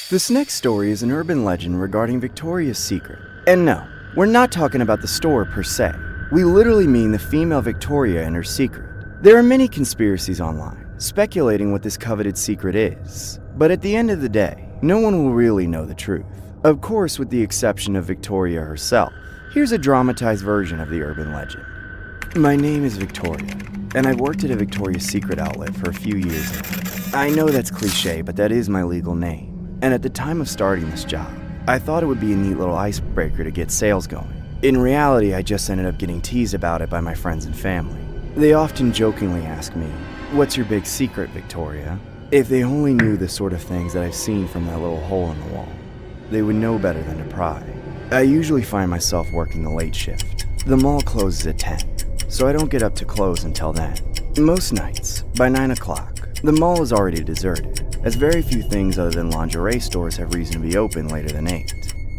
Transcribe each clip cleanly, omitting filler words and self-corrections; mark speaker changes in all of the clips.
Speaker 1: This next story is an urban legend regarding Victoria's Secret. And no, we're not talking about the store per se. We literally mean the female Victoria and her secret. There are many conspiracies online, speculating what this coveted secret is. But at the end of the day, no one will really know the truth. Of course, with the exception of Victoria herself. Here's a dramatized version of the urban legend. My name is Victoria, and I've worked at a Victoria's Secret outlet for a few years now. I know that's cliche, but that is my legal name. And at the time of starting this job, I thought it would be a neat little icebreaker to get sales going. In reality, I just ended up getting teased about it by my friends and family. They often jokingly ask me, "What's your big secret, Victoria?" If they only knew the sort of things that I've seen from that little hole in the wall, they would know better than to pry. I usually find myself working the late shift. The mall closes at 10, so I don't get up to close until then. Most nights, by 9 o'clock, the mall is already deserted, as very few things other than lingerie stores have reason to be open later than 8.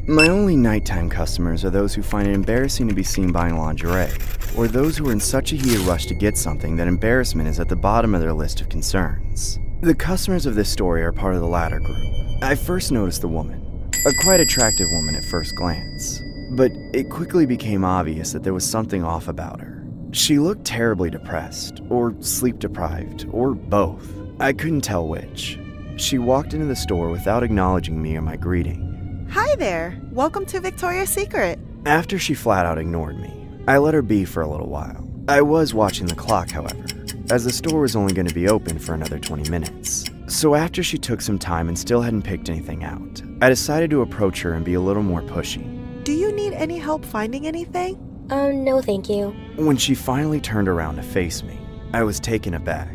Speaker 1: My only nighttime customers are those who find it embarrassing to be seen buying lingerie, or those who are in such a heated rush to get something that embarrassment is at the bottom of their list of concerns. The customers of this story are part of the latter group. I first noticed the woman, a quite attractive woman at first glance, but it quickly became obvious that there was something off about her. She looked terribly depressed, or sleep-deprived, or both. I couldn't tell which. She walked into the store without acknowledging me or my greeting.
Speaker 2: Hi there! Welcome to Victoria's Secret!
Speaker 1: After she flat out ignored me, I let her be for a little while. I was watching the clock, however, as the store was only going to be open for another 20 minutes. So after she took some time and still hadn't picked anything out, I decided to approach her and be a little more pushy.
Speaker 2: Do you need any help finding anything?
Speaker 3: No thank you.
Speaker 1: When she finally turned around to face me, I was taken aback.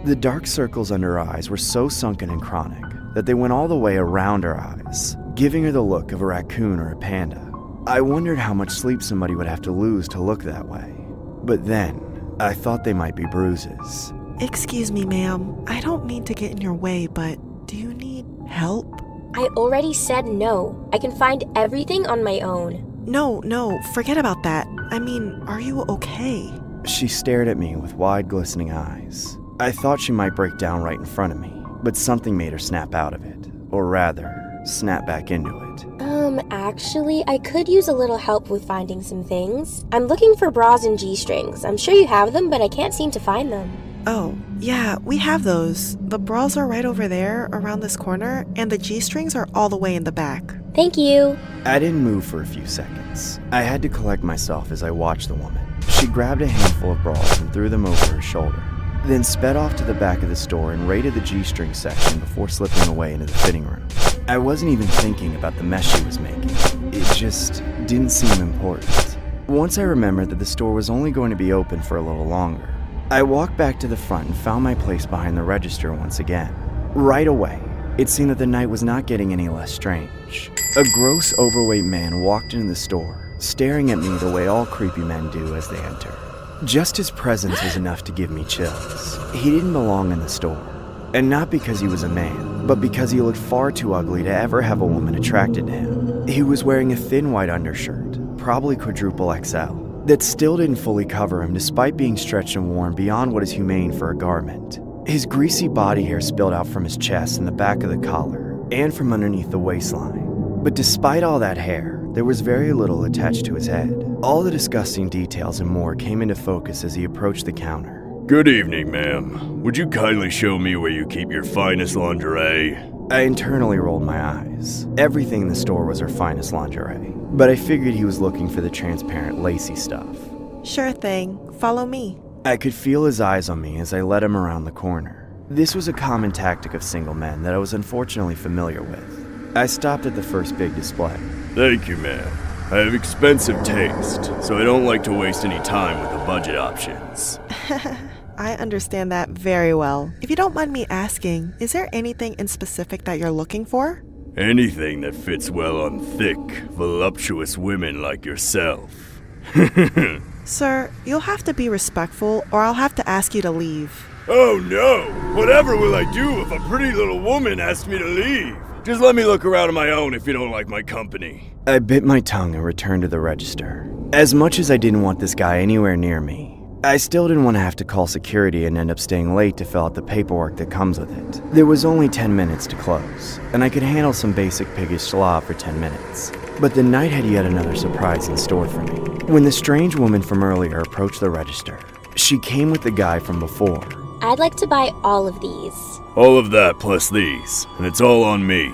Speaker 1: The dark circles under her eyes were so sunken and chronic that they went all the way around her eyes, giving her the look of a raccoon or a panda. I wondered how much sleep somebody would have to lose to look that way. But then, I thought they might be bruises.
Speaker 2: Excuse me, ma'am. I don't mean to get in your way, but do you need help?
Speaker 3: I already said no. I can find everything on my own.
Speaker 2: No, forget about that. I mean, are you okay?
Speaker 1: She stared at me with wide, glistening eyes. I thought she might break down right in front of me, but something made her snap out of it. Or rather, snap back into it.
Speaker 3: Actually, I could use a little help with finding some things. I'm looking for bras and G-strings. I'm sure you have them, but I can't seem to find them.
Speaker 2: Oh, yeah, we have those. The bras are right over there, around this corner, and the G-strings are all the way in the back.
Speaker 3: Thank you.
Speaker 1: I didn't move for a few seconds. I had to collect myself as I watched the woman. She grabbed a handful of bras and threw them over her shoulder, then sped off to the back of the store and raided the G-string section before slipping away into the fitting room. I wasn't even thinking about the mess she was making. It just didn't seem important. Once I remembered that the store was only going to be open for a little longer, I walked back to the front and found my place behind the register once again. Right away, it seemed that the night was not getting any less strange. A gross, overweight man walked into the store, staring at me the way all creepy men do as they enter. Just his presence was enough to give me chills. He didn't belong in the store. And not because he was a man, but because he looked far too ugly to ever have a woman attracted to him. He was wearing a thin white undershirt, probably quadruple XL, that still didn't fully cover him despite being stretched and worn beyond what is humane for a garment. His greasy body hair spilled out from his chest and the back of the collar, and from underneath the waistline. But despite all that hair, there was very little attached to his head. All the disgusting details and more came into focus as he approached the counter.
Speaker 4: Good evening, ma'am. Would you kindly show me where you keep your finest lingerie?
Speaker 1: I internally rolled my eyes. Everything in the store was her finest lingerie, but I figured he was looking for the transparent, lacy stuff.
Speaker 2: Sure thing. Follow me.
Speaker 1: I could feel his eyes on me as I led him around the corner. This was a common tactic of single men that I was unfortunately familiar with. I stopped at the first big display.
Speaker 4: Thank you, ma'am. I have expensive taste, so I don't like to waste any time with the budget options.
Speaker 2: I understand that very well. If you don't mind me asking, is there anything in specific that you're looking for?
Speaker 4: Anything that fits well on thick, voluptuous women like yourself.
Speaker 2: Sir, you'll have to be respectful or I'll have to ask you to leave.
Speaker 4: Oh no! Whatever will I do if a pretty little woman asks me to leave? Just let me look around on my own if you don't like my company.
Speaker 1: I bit my tongue and returned to the register. As much as I didn't want this guy anywhere near me, I still didn't want to have to call security and end up staying late to fill out the paperwork that comes with it. There was only 10 minutes to close, and I could handle some basic piggish slob for 10 minutes. But the night had yet another surprise in store for me. When the strange woman from earlier approached the register, she came with the guy from before.
Speaker 3: I'd like to buy all of these.
Speaker 4: All of that plus these, and it's all on me.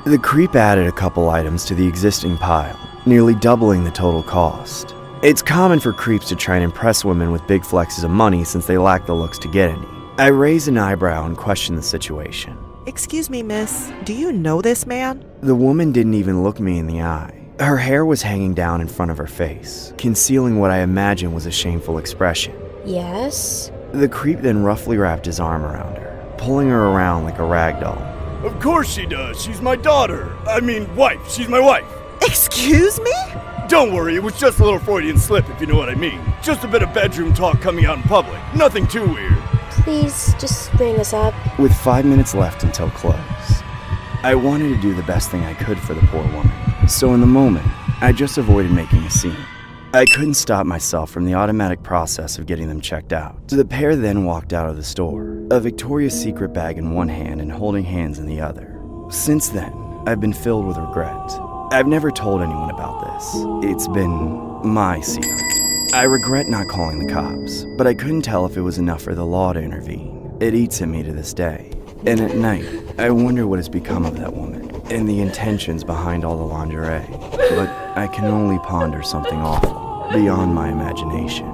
Speaker 1: The creep added a couple items to the existing pile, nearly doubling the total cost. It's common for creeps to try and impress women with big flexes of money since they lack the looks to get any. I raised an eyebrow and questioned the situation.
Speaker 2: Excuse me, miss. Do you know this man?
Speaker 1: The woman didn't even look me in the eye. Her hair was hanging down in front of her face, concealing what I imagined was a shameful expression.
Speaker 3: Yes?
Speaker 1: The creep then roughly wrapped his arm around her, pulling her around like a rag doll.
Speaker 4: Of course she does. She's my daughter. I mean, wife. She's my wife.
Speaker 2: Excuse me?
Speaker 4: Don't worry, it was just a little Freudian slip, if you know what I mean. Just a bit of bedroom talk coming out in public. Nothing too weird.
Speaker 3: Please, just bring us up.
Speaker 1: With 5 minutes left until close, I wanted to do the best thing I could for the poor woman. So in the moment, I just avoided making a scene. I couldn't stop myself from the automatic process of getting them checked out. The pair then walked out of the store, a Victoria's Secret bag in one hand and holding hands in the other. Since then, I've been filled with regret. I've never told anyone about this. It's been my secret. I regret not calling the cops, but I couldn't tell if it was enough for the law to intervene. It eats at me to this day. And at night, I wonder what has become of that woman and the intentions behind all the lingerie. But I can only ponder something awful beyond my imagination.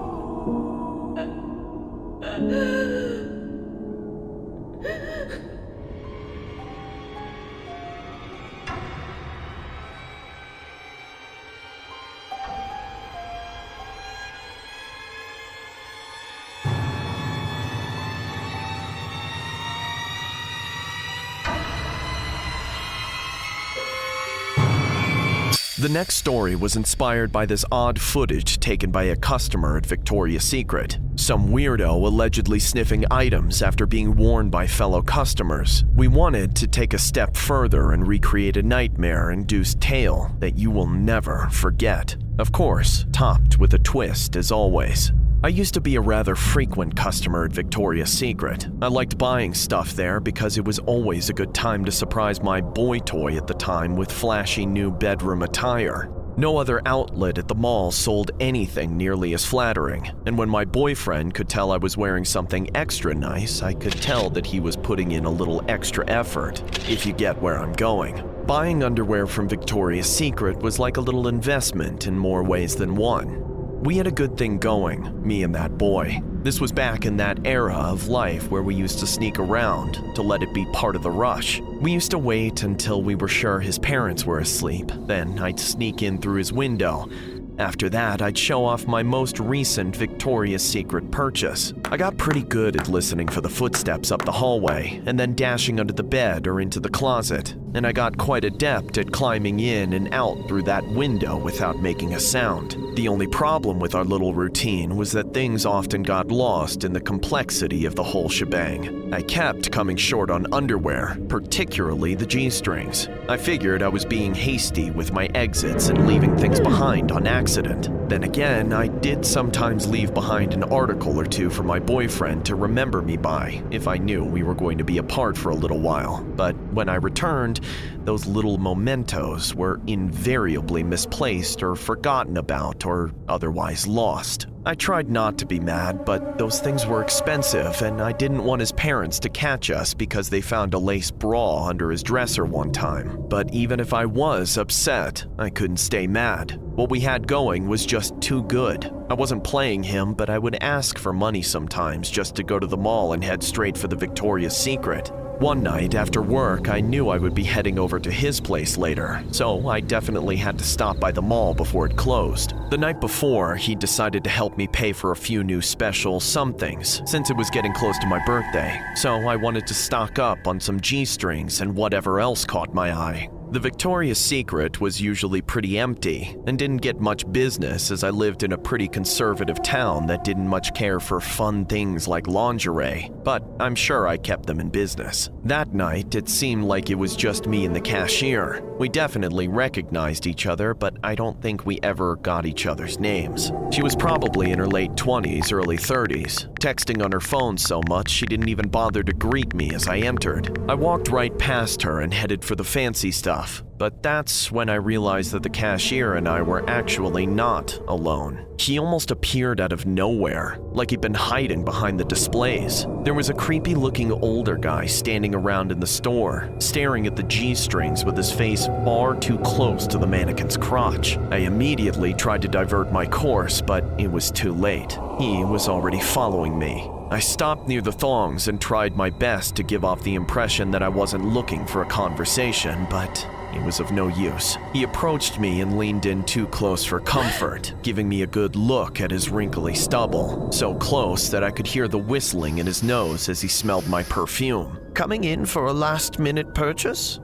Speaker 5: The next story was inspired by this odd footage taken by a customer at Victoria's Secret. Some weirdo allegedly sniffing items after being warned by fellow customers. We wanted to take a step further and recreate a nightmare-induced tale that you will never forget. Of course, topped with a twist as always. I used to be a rather frequent customer at Victoria's Secret. I liked buying stuff there because it was always a good time to surprise my boy toy at the time with flashy new bedroom attire. No other outlet at the mall sold anything nearly as flattering, and when my boyfriend could tell I was wearing something extra nice, I could tell that he was putting in a little extra effort, if you get where I'm going. Buying underwear from Victoria's Secret was like a little investment in more ways than one. We had a good thing going, me and that boy. This was back in that era of life where we used to sneak around to let it be part of the rush. We used to wait until we were sure his parents were asleep, then I'd sneak in through his window. After that, I'd show off my most recent Victoria's Secret purchase. I got pretty good at listening for the footsteps up the hallway and then dashing under the bed or into the closet, and I got quite adept at climbing in and out through that window without making a sound. The only problem with our little routine was that things often got lost in the complexity of the whole shebang. I kept coming short on underwear, particularly the G-strings. I figured I was being hasty with my exits and leaving things behind on accident. Then again, I did sometimes leave behind an article or two for my boyfriend to remember me by if I knew we were going to be apart for a little while. But when I returned, those little mementos were invariably misplaced or forgotten about or otherwise lost. I tried not to be mad, but those things were expensive and I didn't want his parents to catch us because they found a lace bra under his dresser one time. But even if I was upset, I couldn't stay mad. What we had going was just too good. I wasn't playing him, but I would ask for money sometimes just to go to the mall and head straight for the Victoria's Secret. One night after work, I knew I would be heading over to his place later, so I definitely had to stop by the mall before it closed. The night before, he decided to help me pay for a few new special somethings, since it was getting close to my birthday, so I wanted to stock up on some G-strings and whatever else caught my eye. The Victoria's Secret was usually pretty empty and didn't get much business as I lived in a pretty conservative town that didn't much care for fun things like lingerie, but I'm sure I kept them in business. That night, it seemed like it was just me and the cashier. We definitely recognized each other, but I don't think we ever got each other's names. She was probably in her late 20s, early 30s, texting on her phone so much she didn't even bother to greet me as I entered. I walked right past her and headed for the fancy stuff, but that's when I realized that the cashier and I were actually not alone. He almost appeared out of nowhere, like he'd been hiding behind the displays. There was a creepy-looking older guy standing around in the store, staring at the G-strings with his face far too close to the mannequin's crotch. I immediately tried to divert my course, but it was too late. He was already following me. I stopped near the thongs and tried my best to give off the impression that I wasn't looking for a conversation, but it was of no use. He approached me and leaned in too close for comfort, giving me a good look at his wrinkly stubble, so close that I could hear the whistling in his nose as he smelled my perfume. Coming in for a last-minute purchase?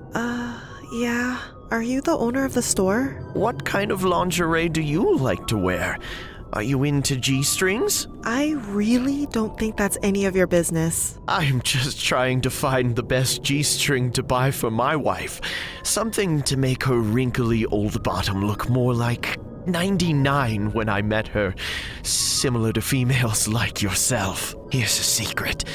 Speaker 2: Yeah. Are you the owner of the store?
Speaker 5: What kind of lingerie do you like to wear? Are you into G-strings?
Speaker 2: I really don't think that's any of your business.
Speaker 5: I'm just trying to find the best G-string to buy for my wife. Something to make her wrinkly old bottom look more like 99 when I met her, similar to females like yourself. Here's a secret.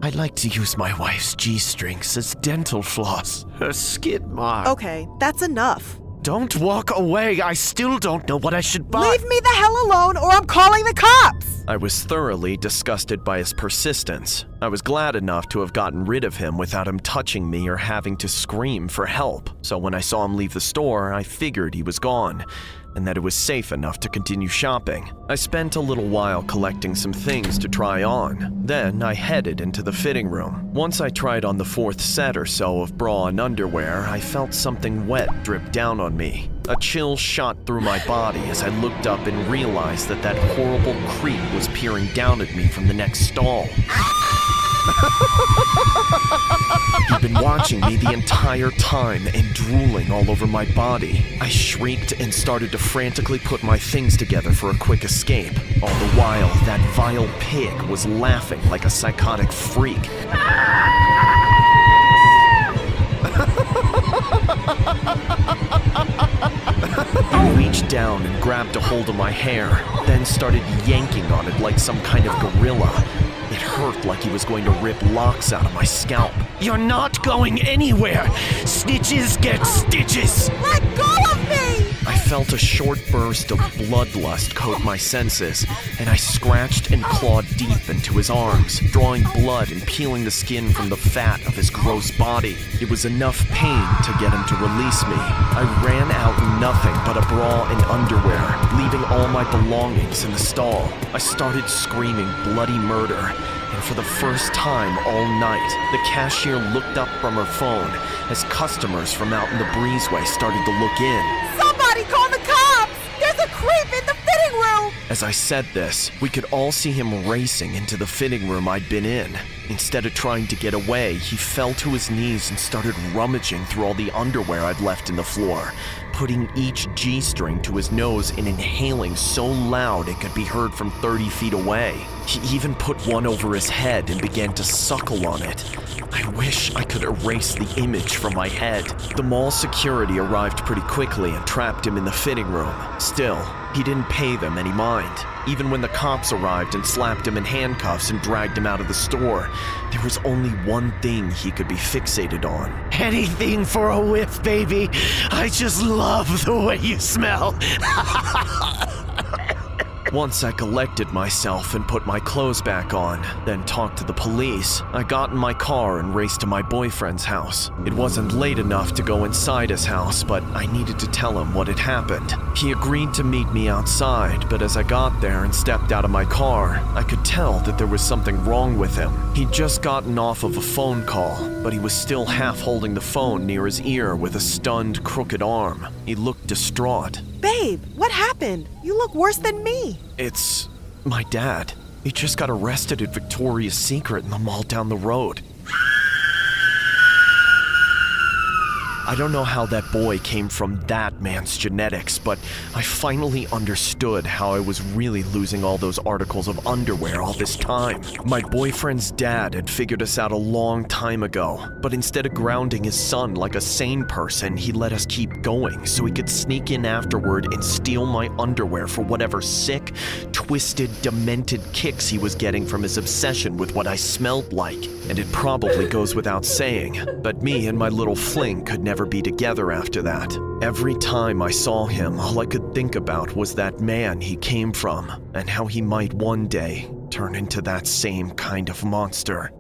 Speaker 5: I'd like to use my wife's G-strings as dental floss. Her skid mark.
Speaker 2: Okay, that's enough.
Speaker 5: Don't walk away. I still don't know what I should buy.
Speaker 2: Leave me the hell alone or I'm calling the cops!
Speaker 5: I was thoroughly disgusted by his persistence. I was glad enough to have gotten rid of him without him touching me or having to scream for help. So when I saw him leave the store, I figured he was gone, and that it was safe enough to continue shopping. I spent a little while collecting some things to try on. Then I headed into the fitting room. Once I tried on the fourth set or so of bra and underwear, I felt something wet drip down on me. A chill shot through my body as I looked up and realized that that horrible creep was peering down at me from the next stall. He'd been watching me the entire time and drooling all over my body. I shrieked and started to frantically put my things together for a quick escape. All the while, that vile pig was laughing like a psychotic freak. He reached down and grabbed a hold of my hair, then started yanking on it like some kind of gorilla. It hurt like he was going to rip locks out of my scalp. You're not going anywhere! Snitches get stitches!
Speaker 2: Let go of me!
Speaker 5: I felt a short burst of bloodlust coat my senses, and I scratched and clawed deep into his arms, drawing blood and peeling the skin from the fat of his gross body. It was enough pain to get him to release me. I ran out nothing but a bra and underwear, leaving all my belongings in the stall. I started screaming bloody murder, and for the first time all night, the cashier looked up from her phone as customers from out in the breezeway started to look in.
Speaker 2: Somebody call the cops! There's a creep in the fitting room!
Speaker 5: As I said this, we could all see him racing into the fitting room I'd been in. Instead of trying to get away, he fell to his knees and started rummaging through all the underwear I'd left in the floor, putting each G-string to his nose and inhaling so loud it could be heard from 30 feet away. He even put one over his head and began to suckle on it. I wish I could erase the image from my head. The mall security arrived pretty quickly and trapped him in the fitting room. Still, he didn't pay them any mind. Even when the cops arrived and slapped him in handcuffs and dragged him out of the store, there was only one thing he could be fixated on. Anything for a whiff, baby. I just love the way you smell. Once I collected myself and put my clothes back on, then talked to the police, I got in my car and raced to my boyfriend's house. It wasn't late enough to go inside his house, but I needed to tell him what had happened. He agreed to meet me outside, but as I got there and stepped out of my car, I could tell that there was something wrong with him. He'd just gotten off of a phone call, but he was still half holding the phone near his ear with a stunned, crooked arm. He looked distraught.
Speaker 2: Babe, what happened? You look worse than me.
Speaker 5: It's my dad. He just got arrested at Victoria's Secret in the mall down the road. I don't know how that boy came from that man's genetics, but I finally understood how I was really losing all those articles of underwear all this time. My boyfriend's dad had figured us out a long time ago, but instead of grounding his son like a sane person, he let us keep going so he could sneak in afterward and steal my underwear for whatever sick, twisted, demented kicks he was getting from his obsession with what I smelled like. And it probably goes without saying, but me and my little fling could never be together after that. Every time I saw him, all I could think about was that man he came from, and how he might one day turn into that same kind of monster.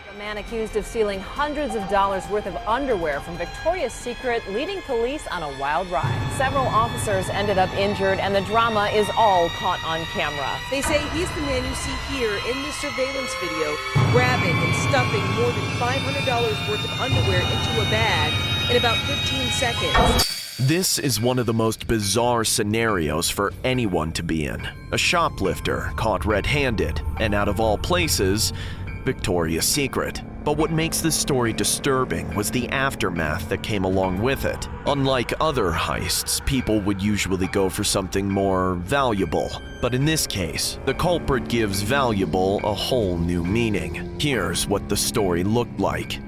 Speaker 6: A man accused of stealing hundreds of dollars worth of underwear from Victoria's Secret, leading police on a wild ride. Several officers ended up injured, and the drama is all caught on camera.
Speaker 7: They say he's the man you see here in this surveillance video, grabbing and stuffing more than $500 worth of underwear into a bag in about 15 seconds.
Speaker 5: This is one of the most bizarre scenarios for anyone to be in. A shoplifter caught red-handed, and out of all places, Victoria's Secret. But what makes this story disturbing was the aftermath that came along with it. Unlike other heists, people would usually go for something more valuable. But in this case, the culprit gives valuable a whole new meaning. Here's what the story looked like.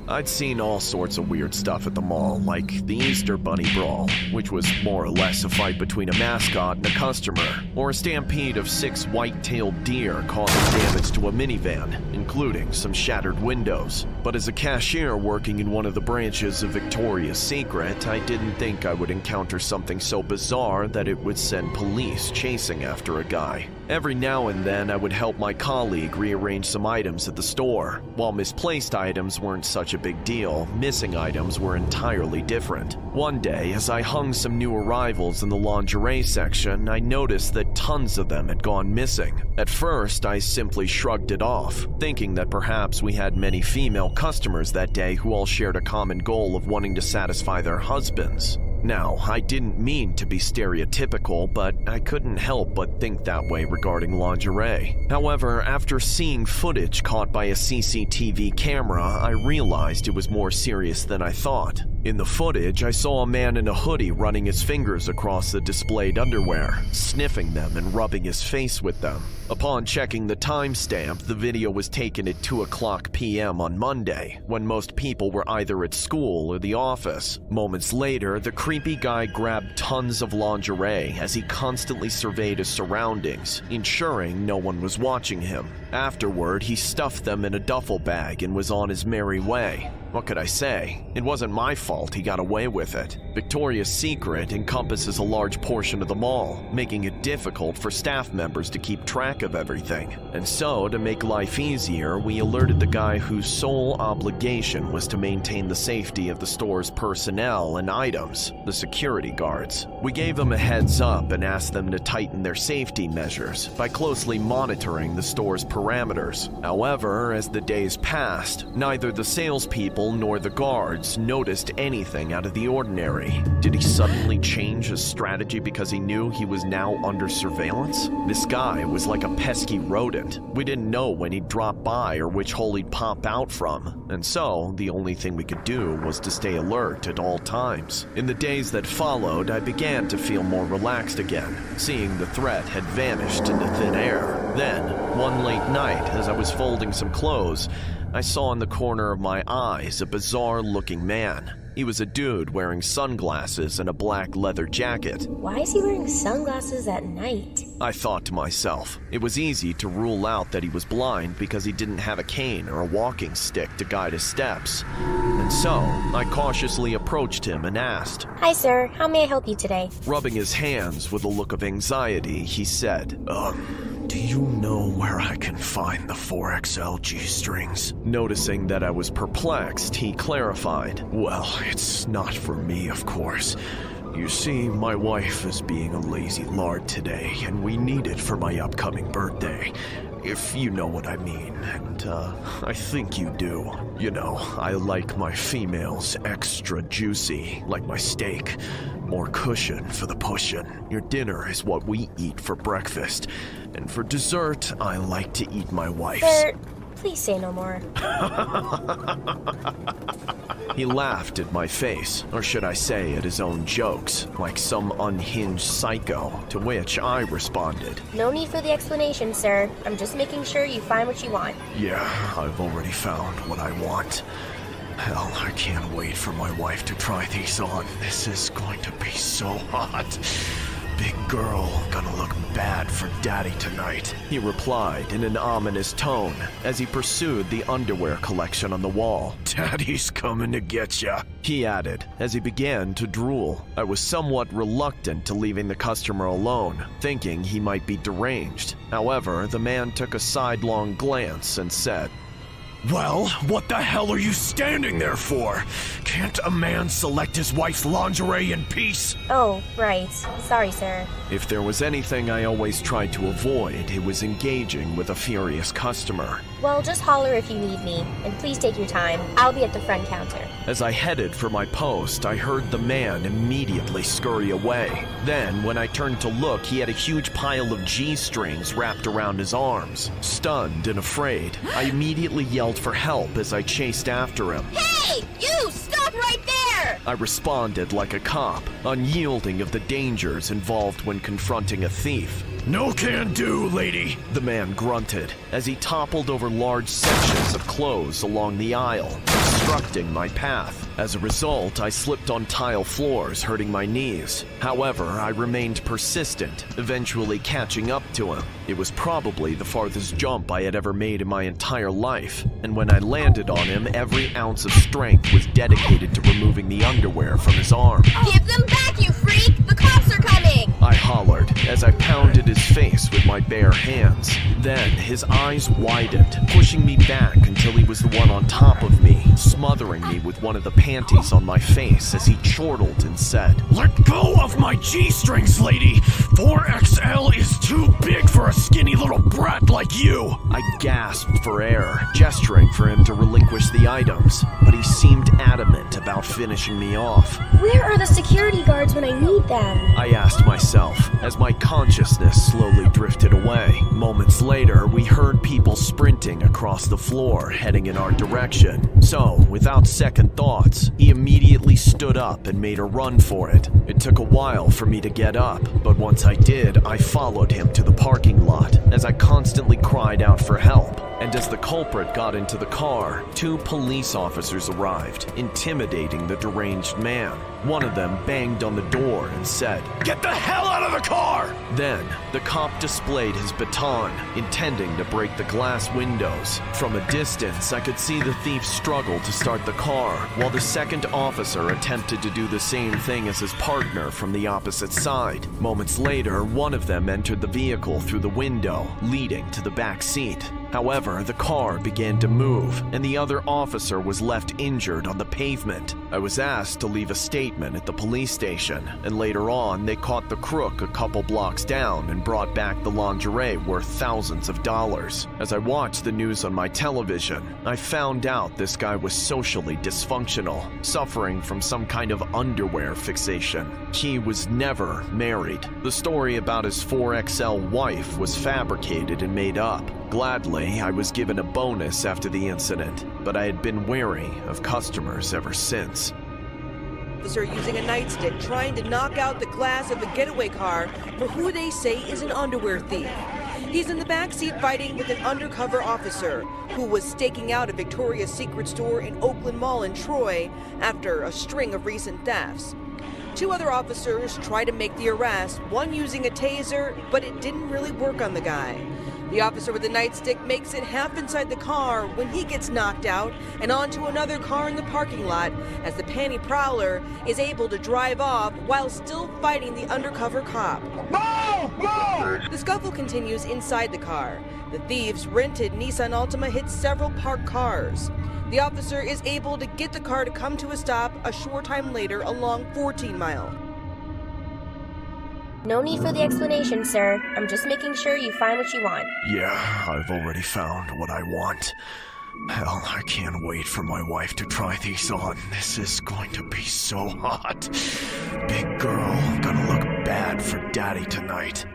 Speaker 5: I'd seen all sorts of weird stuff at the mall, like the Easter Bunny Brawl, which was more or less a fight between a mascot and a customer, or a stampede of 6 white-tailed deer causing damage to a minivan, including some shattered windows. But as a cashier working in one of the branches of Victoria's Secret, I didn't think I would encounter something so bizarre that it would send police chasing after a guy. Every now and then, I would help my colleague rearrange some items at the store. While misplaced items weren't such a big deal, missing items were entirely different. One day, as I hung some new arrivals in the lingerie section, I noticed that tons of them had gone missing. At first, I simply shrugged it off, thinking that perhaps we had many female customers that day who all shared a common goal of wanting to satisfy their husbands. Now, I didn't mean to be stereotypical, but I couldn't help but think that way regarding lingerie. However, after seeing footage caught by a CCTV camera, I realized it was more serious than I thought. In the footage, I saw a man in a hoodie running his fingers across the displayed underwear, sniffing them and rubbing his face with them. Upon checking the timestamp, the video was taken at 2:00 p.m. on Monday, when most people were either at school or the office. Moments later, the creepy guy grabbed tons of lingerie as he constantly surveyed his surroundings, ensuring no one was watching him. Afterward, he stuffed them in a duffel bag and was on his merry way. What could I say? It wasn't my fault he got away with it. Victoria's Secret encompasses a large portion of the mall, making it difficult for staff members to keep track of everything. And so, to make life easier, we alerted the guy whose sole obligation was to maintain the safety of the store's personnel and items, the security guards. We gave them a heads up and asked them to tighten their safety measures by closely monitoring the store's parameters. However, as the days passed, neither the salespeople nor the guards noticed anything out of the ordinary. Did he suddenly change his strategy because he knew he was now under surveillance? This guy was like a pesky rodent. We didn't know when he'd drop by or which hole he'd pop out from, and so the only thing we could do was to stay alert at all times. In the days that followed, I began to feel more relaxed again, seeing the threat had vanished into thin air. Then, one late night, as I was folding some clothes, I saw in the corner of my eyes a bizarre-looking man. He was a dude wearing sunglasses and a black leather jacket.
Speaker 3: Why is he wearing sunglasses at night?
Speaker 5: I thought to myself. It was easy to rule out that he was blind because he didn't have a cane or a walking stick to guide his steps. And so, I cautiously approached him and asked,
Speaker 3: Hi sir, how may I help you today?
Speaker 5: Rubbing his hands with a look of anxiety, he said, do you know where I can find the 4XL G-strings? Noticing that I was perplexed, he clarified, Well, it's not for me, of course. You see, my wife is being a lazy lard today, and we need it for my upcoming birthday. If you know what I mean, and I think you do. You know, I like my females extra juicy, like my steak. More cushion for the pushin'. Your dinner is what we eat for breakfast. And for dessert, I like to eat my wife's.
Speaker 3: Sir, please say no more.
Speaker 5: He laughed at my face, or should I say at his own jokes, like some unhinged psycho, to which I responded.
Speaker 3: No need for the explanation, sir. I'm just making sure you find what you want.
Speaker 5: Yeah, I've already found what I want. Hell, I can't wait for my wife to try these on. This is going to be so hot. Big girl, gonna look bad for daddy tonight, he replied in an ominous tone as he pursued the underwear collection on the wall. Daddy's coming to get ya, he added as he began to drool. I was somewhat reluctant to leaving the customer alone, thinking he might be deranged. However, the man took a sidelong glance and said, "Well, what the hell are you standing there for? Can't a man select his wife's lingerie in peace?"
Speaker 3: Oh, right. Sorry, sir.
Speaker 5: If there was anything I always tried to avoid, it was engaging with a furious customer.
Speaker 3: Well, just holler if you need me, and please take your time. I'll be at the front counter.
Speaker 5: As I headed for my post, I heard the man immediately scurry away. Then, when I turned to look, he had a huge pile of G-strings wrapped around his arms. Stunned and afraid, I immediately yelled for help as I chased after him.
Speaker 3: Hey! You! Stop right there!
Speaker 5: I responded like a cop, unyielding of the dangers involved when confronting a thief. "No can do, lady," the man grunted as he toppled over large sections of clothes along the aisle, obstructing my path. As a result, I slipped on tile floors, hurting my knees. However, I remained persistent, eventually catching up to him. It was probably the farthest jump I had ever made in my entire life, and when I landed on him, every ounce of strength was dedicated to removing the underwear from his arm.
Speaker 3: Give them back, you freak! The cops are coming!
Speaker 5: I hollered as I pounded his face with my bare hands. Then his eyes widened, pushing me back until he was the one on top of me, smothering me with one of the panties on my face as he chortled and said, "Let go of my G-strings, lady! 4XL is too big for a skinny little brat like you!" I gasped for air, gesturing for him to relinquish the items, but he seemed adamant about finishing me off.
Speaker 3: Where are the security guards when I need them?
Speaker 5: I asked myself as my consciousness slowly drifted away. Moments later, we heard people sprinting across the floor, heading in our direction. So, without second thoughts, he immediately stood up and made a run for it. It took a while for me to get up, but once I did, I followed him to the parking lot as I constantly cried out for help. And as the culprit got into the car, 2 police officers arrived, intimidating the deranged man. One of them banged on the door and said, "Get the hell out of the car!" Then, the cop displayed his baton, intending to break the glass windows. From a distance, I could see the thief struggle to start the car, while the second officer attempted to do the same thing as his partner from the opposite side. Moments later, one of them entered the vehicle through the window, leading to the back seat. However, the car began to move, and the other officer was left injured on the pavement. I was asked to leave a statement at the police station, and later on, they caught the crook a couple blocks down and brought back the lingerie worth thousands of dollars. As I watched the news on my television, I found out this guy was socially dysfunctional, suffering from some kind of underwear fixation. He was never married. The story about his 4XL wife was fabricated and made up. Gladly, I was given a bonus after the incident, but I had been wary of customers ever since.
Speaker 7: Officer using a nightstick trying to knock out the glass of a getaway car for who they say is an underwear thief. He's in the backseat fighting with an undercover officer who was staking out a Victoria's Secret store in Oakland Mall in Troy after a string of recent thefts. 2 other officers try to make the arrest, one using a taser, but it didn't really work on the guy. The officer with the nightstick makes it half inside the car when he gets knocked out and onto another car in the parking lot as the panty prowler is able to drive off while still fighting the undercover cop. The scuffle continues inside the car. The thieves' rented Nissan Altima hits several parked cars. The officer is able to get the car to come to a stop a short time later along 14 Mile.
Speaker 3: No need for the explanation, sir. I'm just making sure you find what you want.
Speaker 5: Yeah, I've already found what I want. Hell, I can't wait for my wife to try these on. This is going to be so hot. Big girl, gonna look bad for daddy tonight.